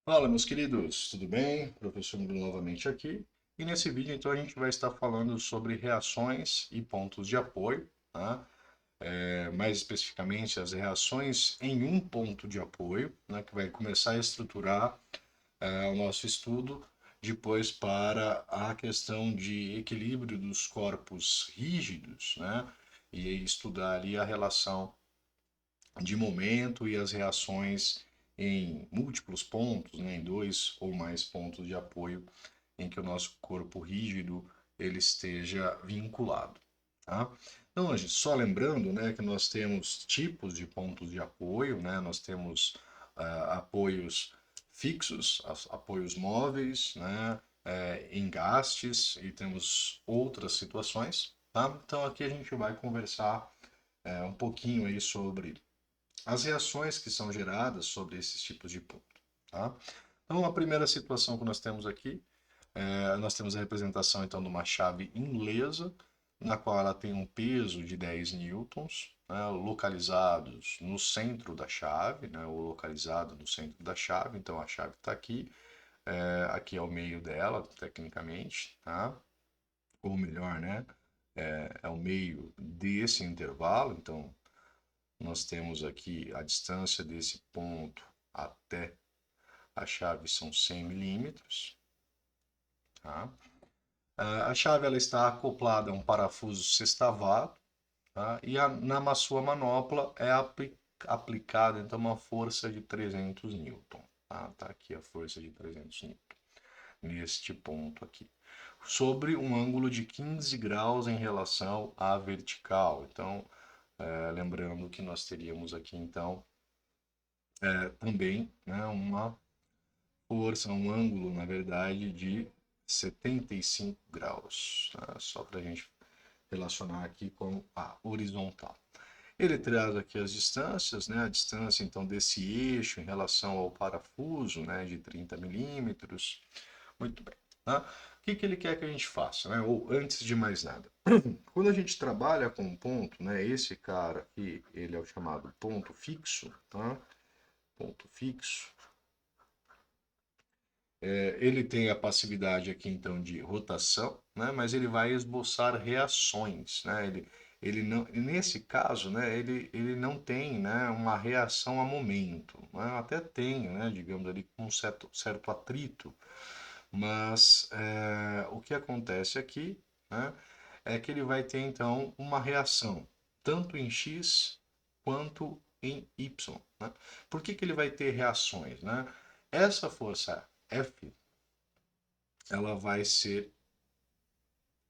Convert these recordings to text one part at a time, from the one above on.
Fala, meus queridos, tudo bem? Professor Bruno novamente aqui. E nesse vídeo, então, a gente vai estar falando sobre reações e pontos de apoio, tá? Mais especificamente, as reações em um ponto de apoio, né, que vai começar a estruturar o nosso estudo, depois para a questão de equilíbrio dos corpos rígidos, né? E estudar ali a relação de momento e as reações em múltiplos pontos, né, em dois ou mais pontos de apoio em que o nosso corpo rígido ele esteja vinculado, tá? Então, gente, só lembrando, né, que nós temos tipos de pontos de apoio, né? Nós temos apoios fixos, apoios móveis, né, engastes e temos outras situações, tá? Então aqui a gente vai conversar um pouquinho aí sobre as reações que são geradas sobre esses tipos de ponto. Tá? Então, a primeira situação que nós temos aqui, nós temos a representação então de uma chave inglesa, na qual ela tem um peso de 10 newtons, né, localizados no centro da chave, né, ou localizado no centro da chave. Então, a chave está aqui, aqui é o meio dela, tecnicamente, tá? Ou melhor, né, é o meio desse intervalo. Então, nós temos aqui a distância desse ponto até a chave são 100 milímetros. Tá? A chave ela está acoplada a um parafuso sextavado, tá? E na sua manopla é aplicada então uma força de 300 newton. Tá aqui a força de 300 newton neste ponto aqui, sobre um ângulo de 15 graus em relação à vertical. Então, lembrando que nós teríamos aqui então também, né, uma força, um ângulo, na verdade, de 75 graus, tá? Só para a gente relacionar aqui com a horizontal. Ele traz aqui as distâncias, né? A distância então desse eixo em relação ao parafuso, né, de 30 milímetros. Muito bem. Tá? O que ele quer que a gente faça, né? Ou antes de mais nada, quando a gente trabalha com um ponto, né? Esse cara aqui, ele é o chamado ponto fixo, tá? Ponto fixo. Ele tem a passividade aqui então de rotação, né? Mas ele vai esboçar reações, né? Ele não, nesse caso, né? Ele não tem, né? Uma reação a momento, né? Até tem, né? Digamos ali com um certo atrito, mas o que acontece aqui, né? É que ele vai ter então uma reação tanto em x quanto em y, né? Por que ele vai ter reações, né? Essa força F ela vai ser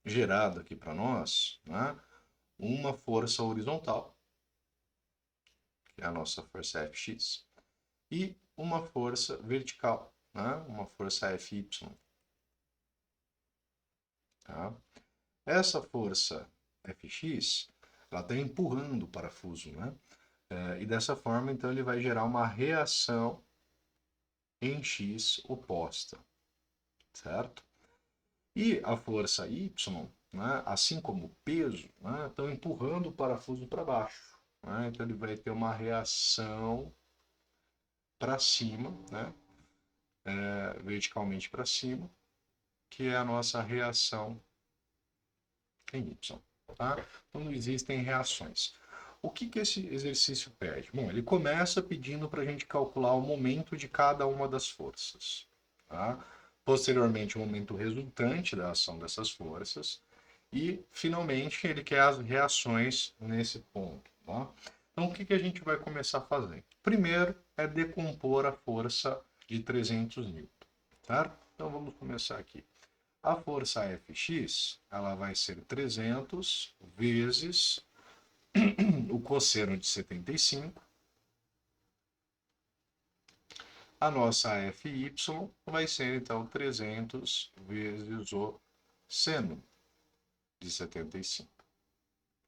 gerada aqui para nós, né, uma força horizontal, que é a nossa força Fx, e uma força vertical, né, uma força Fy. Tá? Essa força Fx ela está empurrando o parafuso, né? E dessa forma, então, ele vai gerar uma reação em x oposta, certo? E a força y, né, assim como o peso, né, estão empurrando o parafuso para baixo. Né? Então ele vai ter uma reação para cima, né, verticalmente para cima, que é a nossa reação em y. Tá? Então não existem reações. O que esse exercício pede? Bom, ele começa pedindo para a gente calcular o momento de cada uma das forças. Tá? Posteriormente, o momento resultante da ação dessas forças. E, finalmente, ele quer as reações nesse ponto. Tá? Então, o que a gente vai começar fazendo? Primeiro é decompor a força de 300 newton. Tá? Então, vamos começar aqui. A força Fx ela vai ser 300 vezes o cosseno de 75. A nossa Fy vai ser, então, 300 vezes o seno de 75.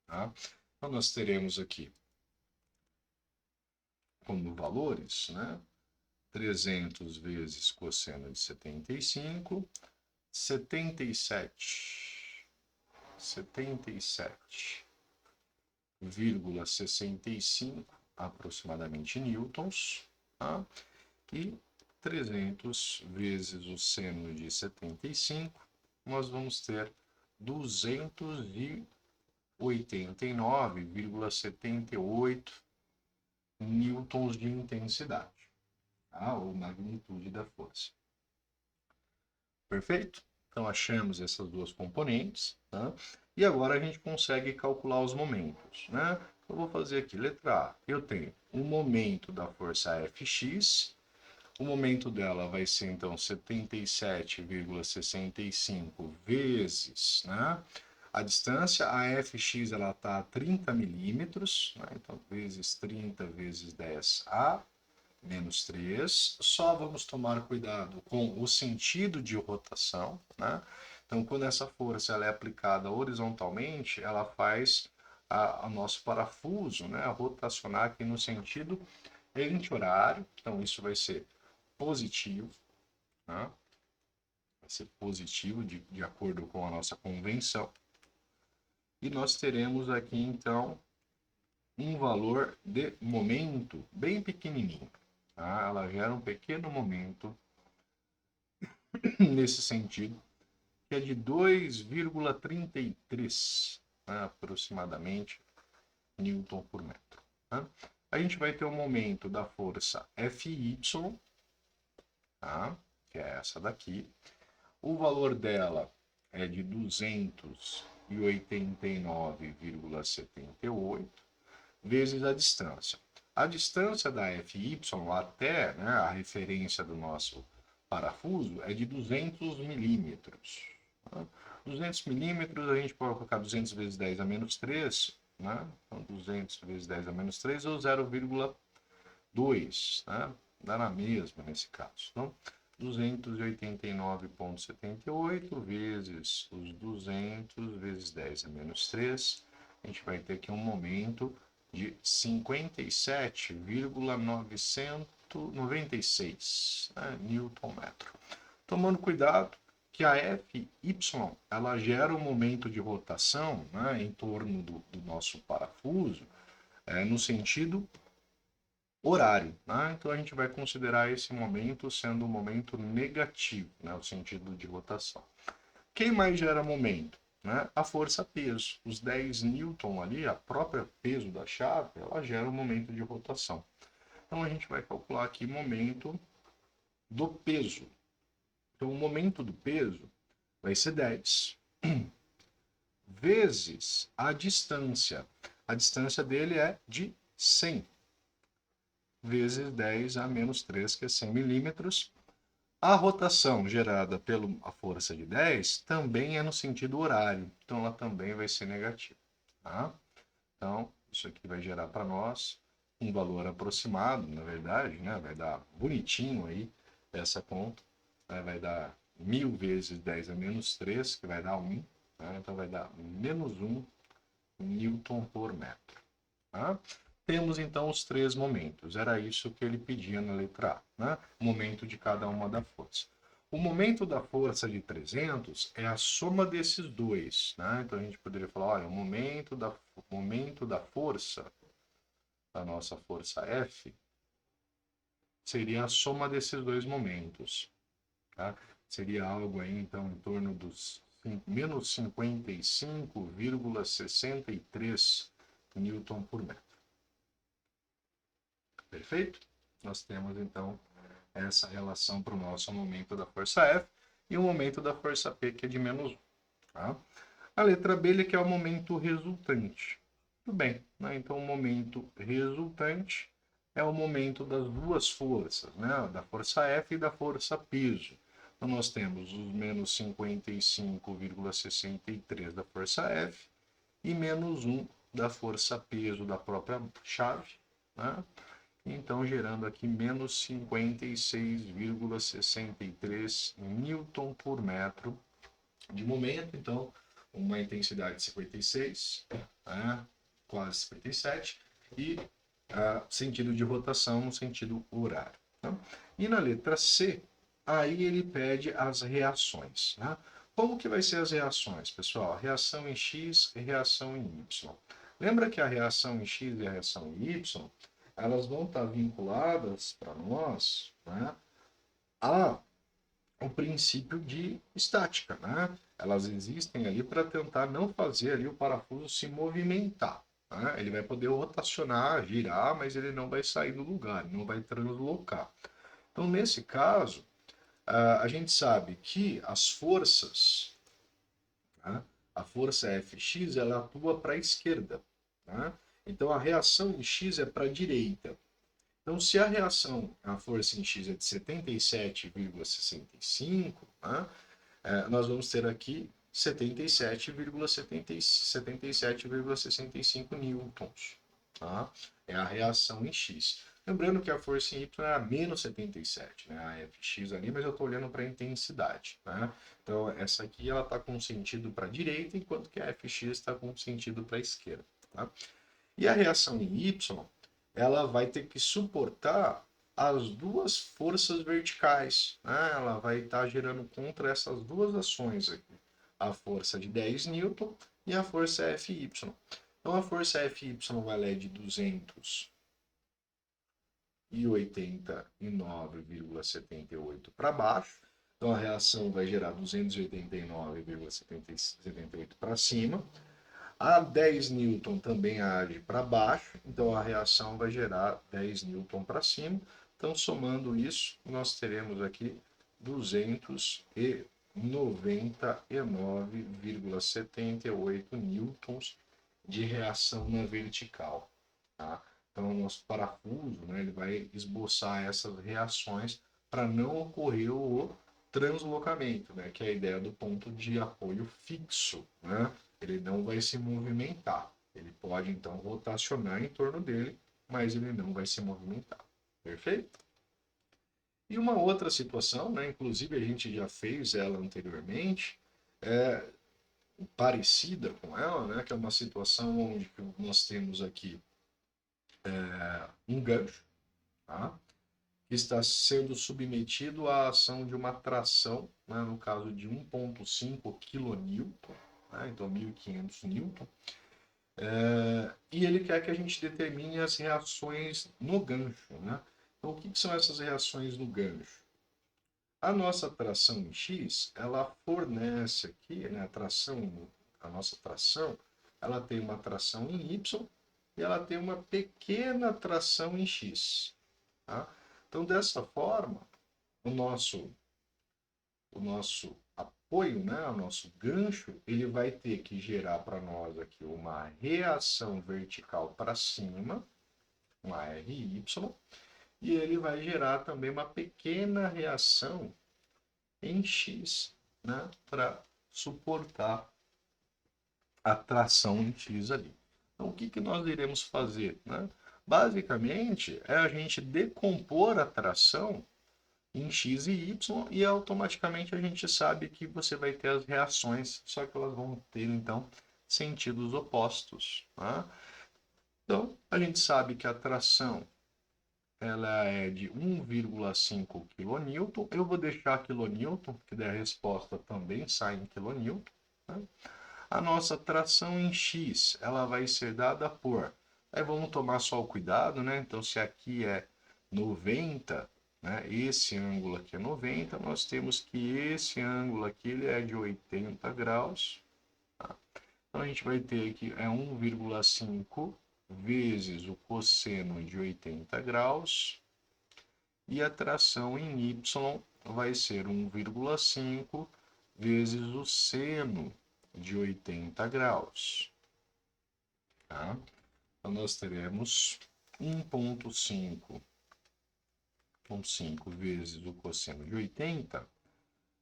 Tá? Então, nós teremos aqui como valores, né? 300 vezes cosseno de 75, 77,65 aproximadamente newtons, tá? E 300 vezes o seno de 75, nós vamos ter 289,78 newtons de intensidade, tá? Ou magnitude da força. Perfeito? Então achamos essas duas componentes, tá? E agora a gente consegue calcular os momentos, né? Eu vou fazer aqui, letra A. Eu tenho o momento da força Fx, o momento dela vai ser então 77,65 vezes, né? A distância, a Fx, ela está a 30 milímetros, né? Então vezes 30 vezes 10A menos 3. Só vamos tomar cuidado com o sentido de rotação, né? Então, quando essa força ela é aplicada horizontalmente, ela faz a nosso parafuso, né, rotacionar aqui no sentido anti-horário. Então, isso vai ser positivo, né? Vai ser positivo de acordo com a nossa convenção. E nós teremos aqui, então, um valor de momento bem pequenininho. Tá? Ela gera um pequeno momento nesse sentido, que é de 2,33, né, aproximadamente, newton por metro. Tá? A gente vai ter o momento da força Fy, tá? Que é essa daqui. O valor dela é de 289,78 vezes a distância. A distância da Fy até, né, a referência do nosso parafuso é de 200 milímetros. 200 milímetros, a gente pode colocar 200 vezes 10 a menos 3, né? Então 200 vezes 10 a menos 3 ou 0,2, né? Dá na mesma nesse caso. Então, 289,78 vezes os 200 vezes 10 a menos 3, a gente vai ter aqui um momento de 57,996, né, newton metro. Tomando cuidado que a Fy ela gera um momento de rotação, né, em torno do nosso parafuso, no sentido horário, né? Então a gente vai considerar esse momento sendo um momento negativo, né, o sentido de rotação. Quem mais gera momento? Né? A força-peso. Os 10 newton ali, a própria peso da chave, ela gera um momento de rotação. Então a gente vai calcular aqui o momento do peso. Então o momento do peso vai ser 10 vezes a distância. A distância dele é de 100 vezes 10 a menos 3, que é 100 milímetros. A rotação gerada pela força de 10 também é no sentido horário, então ela também vai ser negativa. Tá? Então, isso aqui vai gerar para nós um valor aproximado, na verdade, né? Vai dar bonitinho aí essa conta, né? Vai dar 1000 vezes 10 a menos 3, que vai dar 1, né? Então vai dar menos 1 newton por metro. Tá? Temos então os três momentos, era isso que ele pedia na letra A, né? O momento de cada uma da força. O momento da força de 300 é a soma desses dois, né? Então a gente poderia falar, olha, o momento da força, da nossa força F, seria a soma desses dois momentos, tá? Seria algo aí, então, em torno dos menos 55,63 newton por metro. Perfeito? Nós temos, então, essa relação para o nosso momento da força F e o momento da força P, que é de menos 1. Tá? A letra B ele quer o momento resultante. Tudo bem, né? Então o momento resultante é o momento das duas forças, né? Da força F e da força peso. Então nós temos os menos 55,63 da força F e menos 1 da força peso da própria chave, né? Então gerando aqui menos 56,63 newton por metro de momento. Então uma intensidade de 56, né, quase 57, e sentido de rotação no sentido horário. Tá? E na letra C, aí ele pede as reações. Né? Como que vai ser as reações, pessoal? Reação em X e reação em Y. Lembra que a reação em X e a reação em Y, elas vão estar vinculadas para nós, né, há o princípio de estática, né? Elas existem ali para tentar não fazer ali o parafuso se movimentar, né? Ele vai poder rotacionar, girar, mas ele não vai sair do lugar, não vai translocar. Então, nesse caso, a gente sabe que as forças, né? A força Fx ela atua para a esquerda, né? Então, a reação em x é para a direita. Então, se a reação, a força em x é de 77,65, né? Nós vamos ter aqui 77,65 newtons. Tá? É a reação em X. Lembrando que a força em Y é a menos 77, né? A Fx ali, mas eu estou olhando para a intensidade. Né? Então, essa aqui ela está com sentido para a direita, enquanto que a Fx está com sentido para a esquerda. Tá? E a reação em Y, ela vai ter que suportar as duas forças verticais, né? Ela vai estar gerando contra essas duas ações aqui, a força de 10 newton e a força Fy. Então a força Fy vai de 289,78 para baixo. Então a reação vai gerar 289,78 para cima. A 10 newton também age para baixo, então a reação vai gerar 10 newton para cima. Então, somando isso, nós teremos aqui 299,78 newtons de reação na vertical. Tá? Então, o nosso parafuso, né, ele vai esboçar essas reações para não ocorrer o translocamento, né, que é a ideia do ponto de apoio fixo, né? Ele não vai se movimentar. Ele pode então rotacionar em torno dele, mas ele não vai se movimentar. Perfeito? E uma outra situação, né, inclusive a gente já fez ela anteriormente, é parecida com ela, né, que é uma situação onde nós temos aqui um gancho, tá, que está sendo submetido à ação de uma tração, né, no caso de 1,5 kN, né, então 1.500 newton. E ele quer que a gente determine as reações no gancho. Né? Então, o que são essas reações no gancho? A nossa tração em X, ela fornece aqui, né, a nossa tração, ela tem uma tração em Y e ela tem uma pequena tração em X. Tá? Então, dessa forma, o nosso apoio, né, o nosso gancho, ele vai ter que gerar para nós aqui uma reação vertical para cima, uma RY, e ele vai gerar também uma pequena reação em X, né, para suportar a tração em X ali. Então, o que nós iremos fazer? Né? Basicamente, é a gente decompor a tração em X e Y e automaticamente a gente sabe que você vai ter as reações, só que elas vão ter então sentidos opostos. Tá? Então a gente sabe que a tração ela é de 1,5 kN. Eu vou deixar kN, porque daí a resposta também sai em kN. Tá? A nossa tração em X ela vai ser dada por. Aí vamos tomar só o cuidado, né? Então se aqui é 90, né? Esse ângulo aqui é 90, nós temos que esse ângulo aqui ele é de 80 graus. Tá? Então a gente vai ter aqui 1,5 vezes o cosseno de 80 graus e a tração em Y vai ser 1,5 vezes o seno de 80 graus. Tá? Então nós teremos 1,5 vezes o cosseno de 80,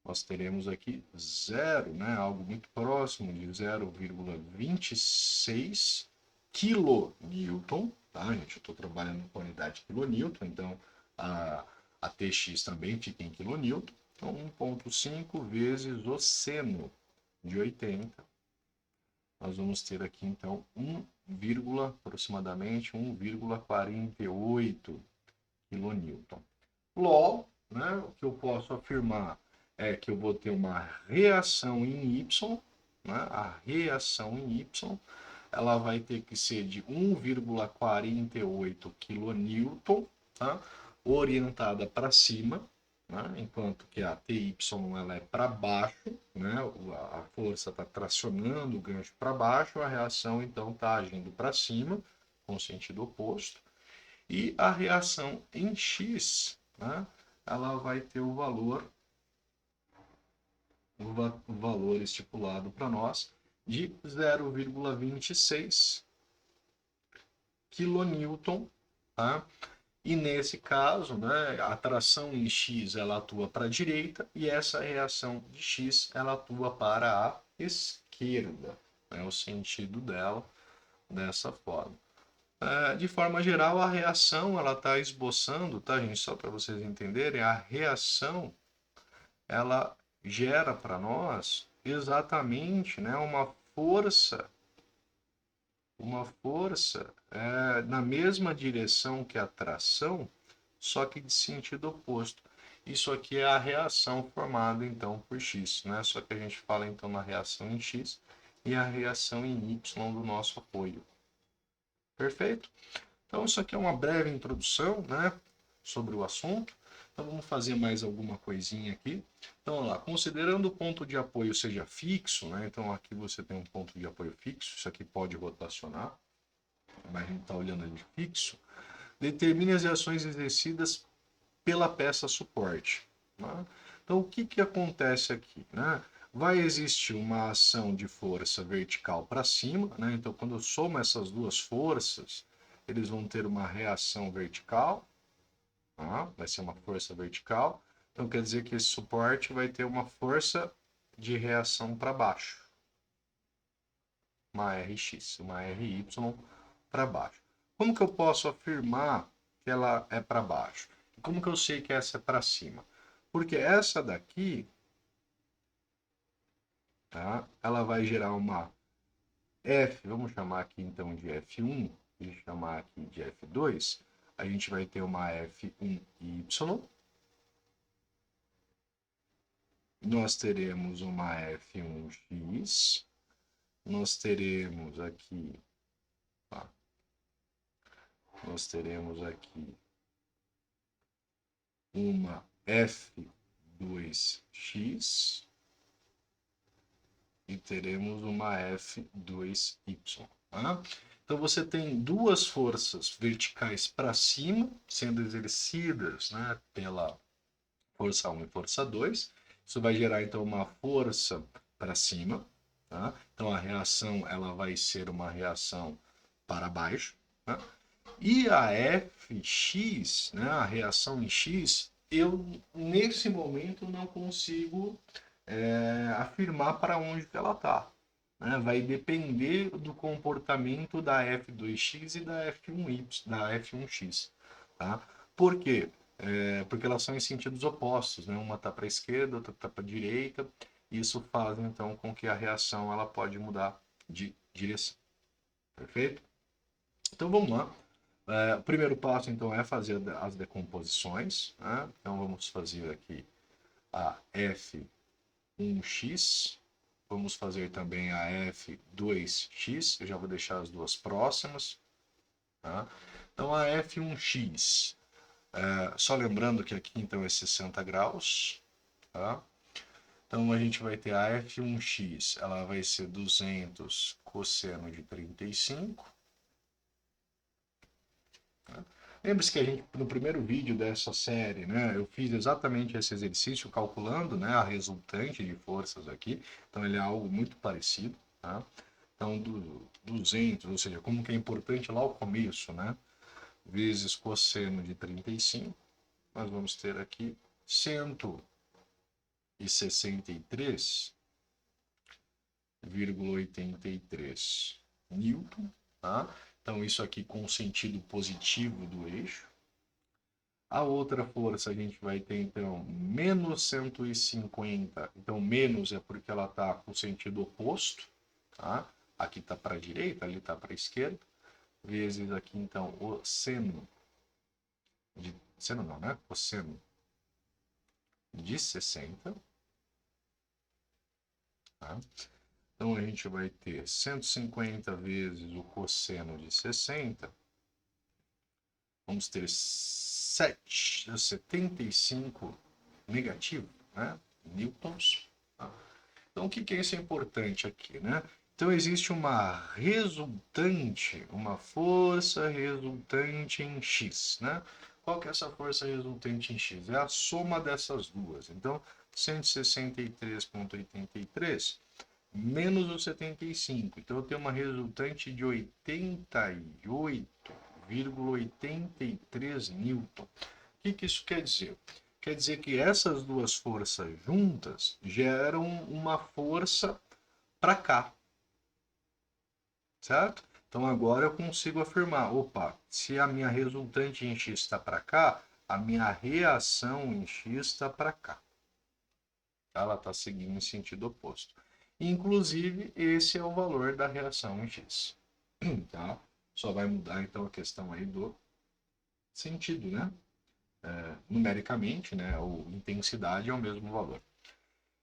nós teremos aqui zero, né? Algo muito próximo de 0,26 kN, tá, gente? Eu estou trabalhando com a unidade quilonewton, então a TX também fica em quilonewton. Então, 1,5 vezes o seno de 80, nós vamos ter aqui, então, aproximadamente 1,48 kN. Logo, né, o que eu posso afirmar é que eu vou ter uma reação em Y, né, a reação em Y, ela vai ter que ser de 1,48 kN, tá, orientada para cima, né? Enquanto que a TY ela é para baixo, né? A força está tracionando o gancho para baixo, a reação então está agindo para cima, com sentido oposto. E a reação em X, né? Ela vai ter o valor estipulado para nós de 0,26 kN, tá? E nesse caso, né, a tração em X ela atua para a direita e essa reação de X ela atua para a esquerda, né, o sentido dela dessa forma. De forma geral, a reação ela está esboçando, tá, gente? Só para vocês entenderem, a reação ela gera para nós exatamente, né, uma força na mesma direção que a tração, só que de sentido oposto. Isso aqui é a reação formada então por X, né? Só que a gente fala então na reação em X e a reação em Y do nosso apoio. Perfeito? Então isso aqui é uma breve introdução, né, sobre o assunto. Então vamos fazer mais alguma coisinha aqui. Então vamos lá, considerando o ponto de apoio seja fixo, né? Então aqui você tem um ponto de apoio fixo, isso aqui pode rotacionar, mas a gente está olhando ali fixo. Determine as reações exercidas pela peça suporte. Né? Então, o que acontece aqui? Né? Vai existir uma ação de força vertical para cima. Né? Então, quando eu somo essas duas forças, eles vão ter uma reação vertical. Tá? Vai ser uma força vertical. Então, quer dizer que esse suporte vai ter uma força de reação para baixo. Uma Rx, uma Ry para baixo. Como que eu posso afirmar que ela é para baixo? Como que eu sei que essa é para cima? Porque essa daqui, tá? Ela vai gerar uma F, vamos chamar aqui então de F1, e chamar aqui de F2. A gente vai ter uma F1Y. Nós teremos uma F1X. Nós teremos aqui, tá? Nós teremos aqui uma F2X e teremos uma F2Y. Tá? Então você tem duas forças verticais para cima sendo exercidas, né, pela força 1 e força 2. Isso vai gerar então uma força para cima. Tá? Então a reação ela vai ser uma reação para baixo. Tá? E a Fx, né, a reação em X, eu nesse momento não consigo afirmar para onde que ela está. Né? Vai depender do comportamento da F2x e da F1y, da F1x. Tá? Por quê? Porque elas são em sentidos opostos, né? Uma está para a esquerda, outra está para a direita. Isso faz então com que a reação ela pode mudar de direção. Perfeito? Então vamos lá. O primeiro passo, então, é fazer as decomposições. Né? Então, vamos fazer aqui a F1x. Vamos fazer também a F2x. Eu já vou deixar as duas próximas. Tá? Então, a F1x. Só lembrando que aqui, então, é 60 graus. Tá? Então, a gente vai ter a F1x. Ela vai ser 200 cosseno de 35. Lembre-se que a gente, no primeiro vídeo dessa série, né, eu fiz exatamente esse exercício calculando, né, a resultante de forças aqui. Então ele é algo muito parecido, tá? Então 200, ou seja, como que é importante lá o começo, né, vezes cosseno de 35, nós vamos ter aqui 163,83 newton, tá? Então, isso aqui com o sentido positivo do eixo. A outra força a gente vai ter, então, menos 150. Então, menos é porque ela está com o sentido oposto. Tá? Aqui está para a direita, ali está para a esquerda. Vezes aqui, então, o seno. Seno não, né? Cosseno de 60. Tá? Então, a gente vai ter 150 vezes o cosseno de 60. Vamos ter 75 negativo, né? Newtons. Tá? Então, o que é isso importante aqui, né? Então, existe uma resultante, uma força resultante em X, né? Qual que é essa força resultante em X? É a soma dessas duas. Então, 163,83 menos o 75. Então, eu tenho uma resultante de 88,83 newton. O que isso quer dizer? Quer dizer que essas duas forças juntas geram uma força para cá, certo? Então agora eu consigo afirmar, opa, se a minha resultante em X está para cá, a minha reação em X está para cá. Ela está seguindo em sentido oposto. Inclusive, esse é o valor da reação em X. Tá? Só vai mudar então a questão aí do sentido, né? Numericamente, né? A intensidade é o mesmo valor.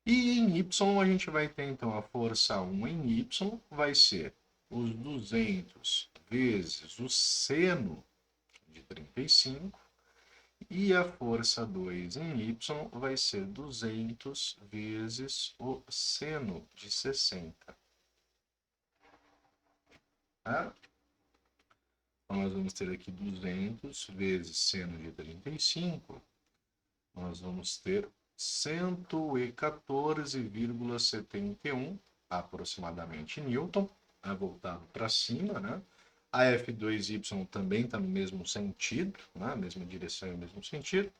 E em Y a gente vai ter então a força 1 em Y vai ser os 200 vezes o seno de 35 e a força 2 em Y vai ser 200 vezes o seno de 60. Tá? Então nós vamos ter aqui 200 vezes seno de 35, nós vamos ter 114,71 aproximadamente newton, né, voltado para cima, né? A F2Y também está no mesmo sentido, né? Mesma direção e mesmo sentido.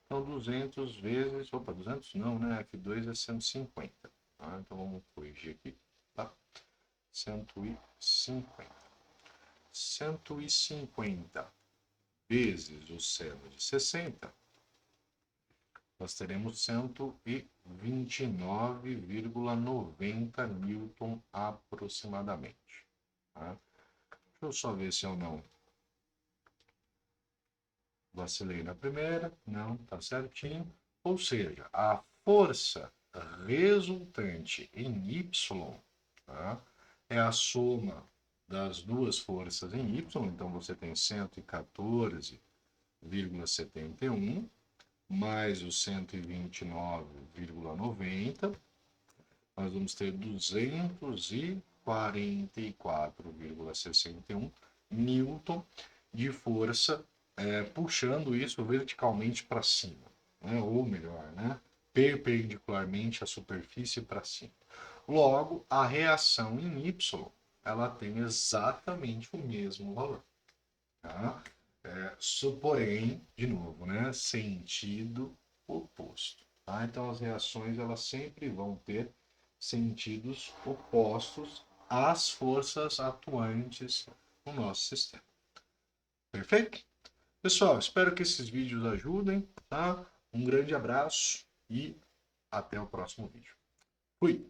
Então 200 vezes, 200 não, né? F2 é 150. Tá? Então vamos corrigir aqui, tá? 150. 150 vezes o seno de 60, nós teremos 129,90 newton aproximadamente. Tá? Deixa eu só ver se eu não vacilei na primeira. Não, tá certinho. Ou seja, a força resultante em Y, tá, é a soma das duas forças em Y. Então você tem 114,71 mais o 129,90, nós vamos ter 244,61 newton de força puxando isso verticalmente para cima, né? Ou melhor, né? Perpendicularmente à superfície para cima. Logo, a reação em Y ela tem exatamente o mesmo valor. Tá? Porém, de novo, né? Sentido oposto. Tá? Então, as reações elas sempre vão ter sentidos opostos às forças atuantes no nosso sistema. Perfeito? Pessoal, espero que esses vídeos ajudem. Tá? Um grande abraço e até o próximo vídeo. Fui!